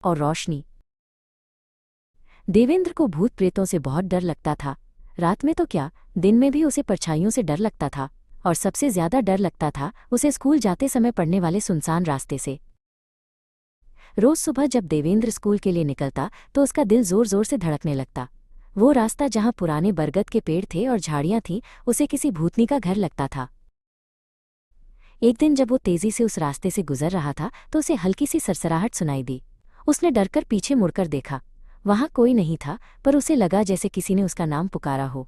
और रोशनी। देवेंद्र को भूत प्रेतों से बहुत डर लगता था। रात में तो क्या, दिन में भी उसे परछाइयों से डर लगता था। और सबसे ज्यादा डर लगता था उसे स्कूल जाते समय पड़ने वाले सुनसान रास्ते से। रोज सुबह जब देवेंद्र स्कूल के लिए निकलता तो उसका दिल जोर जोर से धड़कने लगता। वो रास्ता जहां पुराने बरगद के पेड़ थे और झाड़ियां थीं, उसे किसी भूतनी का घर लगता था। एक दिन जब वो तेजी से उस रास्ते से गुजर रहा था तो उसे हल्की सी सरसराहट सुनाई दी। उसने डरकर पीछे मुड़कर देखा। वहां कोई नहीं था, पर उसे लगा जैसे किसी ने उसका नाम पुकारा हो।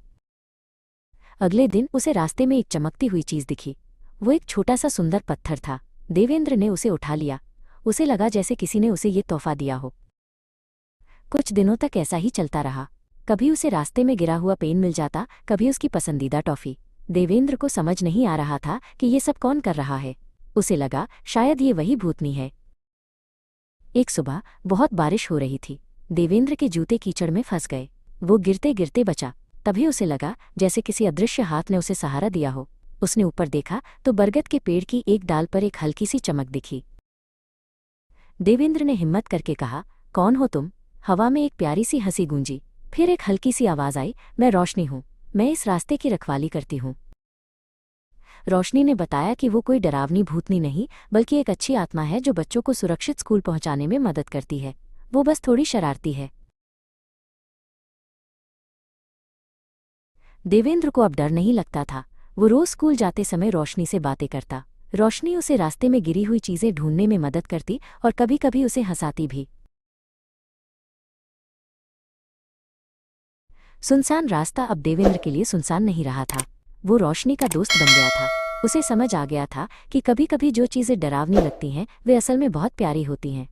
अगले दिन उसे रास्ते में एक चमकती हुई चीज दिखी। वो एक छोटा सा सुंदर पत्थर था। देवेंद्र ने उसे उठा लिया। उसे लगा जैसे किसी ने उसे ये तोहफा दिया हो। कुछ दिनों तक ऐसा ही चलता रहा। कभी उसे रास्ते में गिरा हुआ पेन मिल जाता, कभी उसकी पसंदीदा टॉफी। देवेंद्र को समझ नहीं आ रहा था कि ये सब कौन कर रहा है। उसे लगा शायद ये वही भूतनी है। एक सुबह बहुत बारिश हो रही थी। देवेंद्र के जूते कीचड़ में फंस गए। वो गिरते गिरते बचा। तभी उसे लगा जैसे किसी अदृश्य हाथ ने उसे सहारा दिया हो। उसने ऊपर देखा तो बरगद के पेड़ की एक डाल पर एक हल्की सी चमक दिखी। देवेंद्र ने हिम्मत करके कहा, कौन हो तुम? हवा में एक प्यारी सी हंसी गूंजी। फिर एक हल्की सी आवाज आई, मैं रोशनी हूँ। मैं इस रास्ते की रखवाली करती हूँ। रोशनी ने बताया कि वो कोई डरावनी भूतनी नहीं, बल्कि एक अच्छी आत्मा है जो बच्चों को सुरक्षित स्कूल पहुंचाने में मदद करती है। वो बस थोड़ी शरारती है। देवेंद्र को अब डर नहीं लगता था। वो रोज स्कूल जाते समय रोशनी से बातें करता। रोशनी उसे रास्ते में गिरी हुई चीजें ढूंढने में मदद करती और कभी कभी उसे हंसाती भी। सुनसान रास्ता अब देवेंद्र के लिए सुनसान नहीं रहा था। वो रोशनी का दोस्त बन गया था। उसे समझ आ गया था कि कभी कभी जो चीजें डरावनी लगती हैं वे असल में बहुत प्यारी होती हैं।